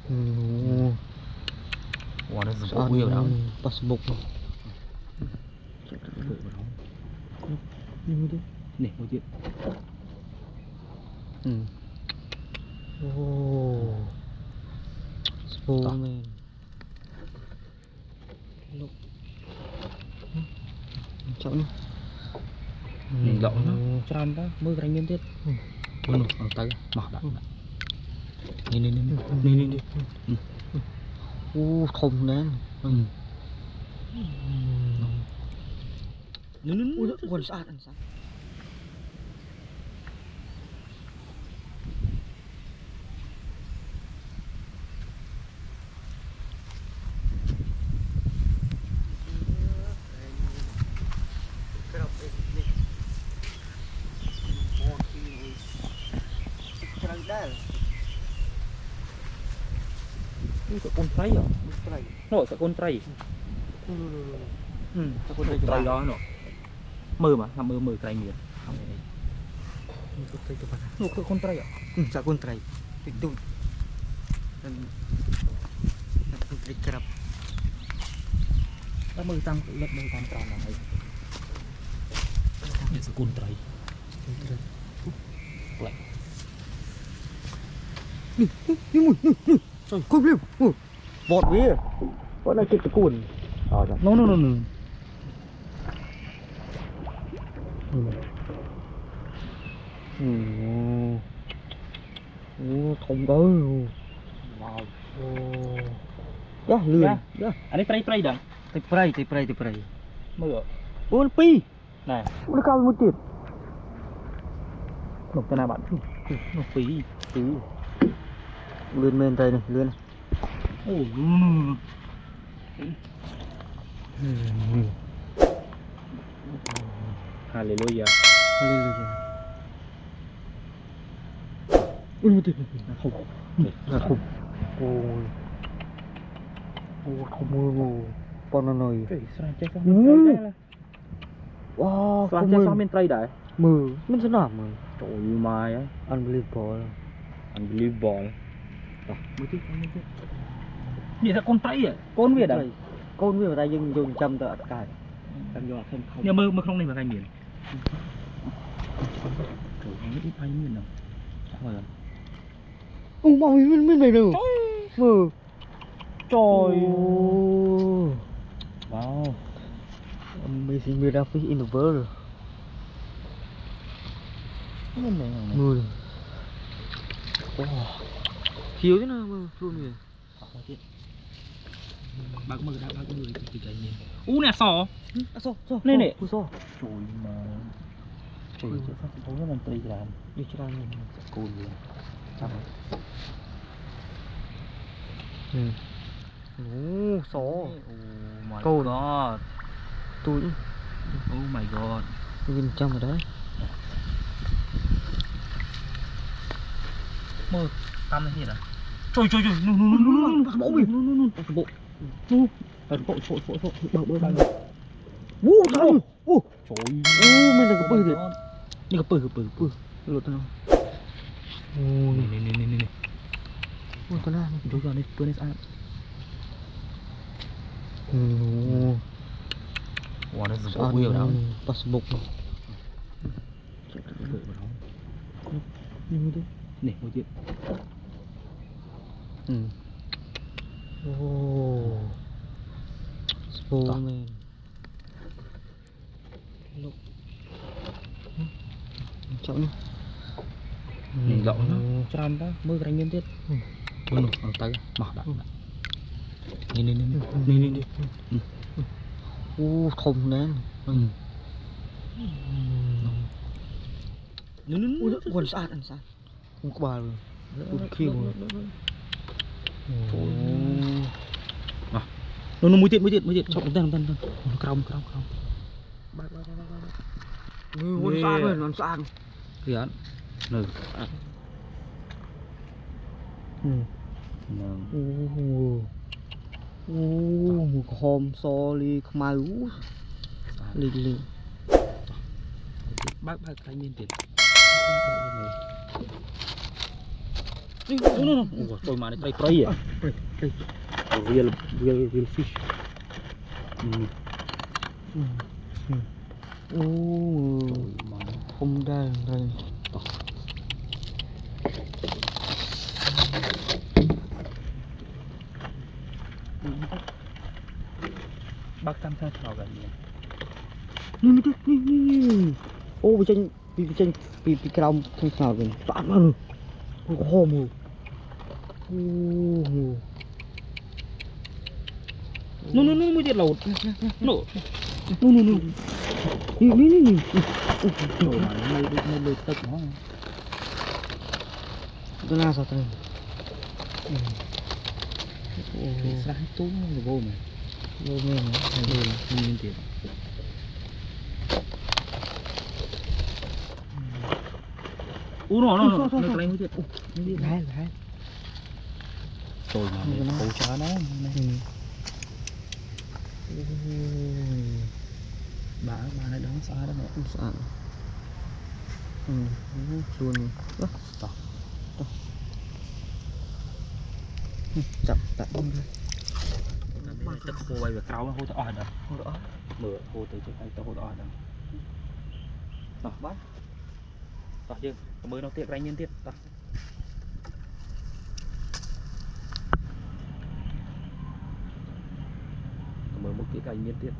Wow, nó dùng bộ nhiều lắm. Passbook. Nè, một chuyện. Oh, Spoolman. Look. Chọn. Nè, lộn nó. Tròn đó, mưa cái miếng tiết. Ôi, nó tay mỏ đặt. Nè. Thùng nè. Ui, quần sát ăn sát. Ini ke kontrai ya? No, ke kontrai. Kontrai đó nó. Mơ mà, làm mơ cái miền. No, ke kontrai ya? Sa kontrai. Itu. Dan dikerap. Đã mơ tăng lật mơ tăng tròn là ấy. Ini ke kontrai. Lại. Trời, cúp liêu. Vọt về. Vọt này cái cuộn. No. Thùng ơi. Wow. Lươn. Anh ấy tray dah. Teprai. Mơ. Ôi pi. Này, Nó cao một chút. nộp cho nào bạn. Nó phí. Lươn men tay này, lươn. Hallelujah. Ui một chút. Là khủng. Không mơ. Con nó nồi. Wow, Soan cho miền Tây đấy. mơ. Mình sẽ làm mơ. Trời ơi mai á. Unbelievable. Mới thích. Vậy là con Tây à? Con Việt à? Con Việt ở đây dùng châm tợ cài. Châm vô thêm không. Nhưng mơ không này mà gai miền. Trời ơi ít ai miền nào. Chắc rồi. Mau mình về đâu. Mơ. Trời. Wow. Amazing miracle in the world. Mưa. Thiếu thế nào mà luôn rồi. Bác mơ đã bác người thì cái miền. Nè sò. Sò. Nè. Sò. Trời mà. Trời ơi sao tối nó mình Tây làm. Đi cho ra mình Cồn luôn. Chắc rồi. Sò. My Cồn. God. Túi. Oh my God. Bên trong rồi đấy. Mơ tăm này gì à? Trời bắt bộ mình. Bắt bộ. Bơ. Trời. Trời. Mình là cái bự đấy. Ini ke Lột nó. Nih. Ôi con nào. Juga nih, tuh nih saat. Wah, nó dùng bộ nhiều lắm. Passbook. Nè, một chuyện. Spoolman. Look. Chọn. Nè, lộn nó. Tròn đó, mưa cái miếng tiết. Ôi, nó tay mỏ đặt. Nè. Thùng nè. Quần sát ăn sát. Không có bà rồi. Khiêu rồi. Nó mũi tiết. Chọc tên. Nó cong. Quần sát rồi, nó sát. Kìa. Nè. Một hôm sorry mau lì Bác cái miếng tiết. Ôi mà này prey à? Real fish. Mà không đây đây. bác tam thang thảo gần này. Ni. Ô trên pi cái ông thằng nào rồi. Bạn ơi. Có hôm rồi. No, mới chết lột. No. Ni. Rồi mà nó lột tật nó. Cái nào sao thế? Cái sáng tối nó vô mà. Vô men Không nhìn tiền. Nó lấy mới chết. Lại. Rồi mà này khổ chá nó này. Bà này đáng xa đó mẹ. Sẵn. Luôn. Đó. Chậm tại không thôi. Tức khô bay về cáo nó hô tao đó. Mở hô tới chỗ này tao hô tao đó. Đó bắt. Đó chứ. Mới nó tiện ra nhân tiếp. Đó. Mở một cái cành nhân tiếp.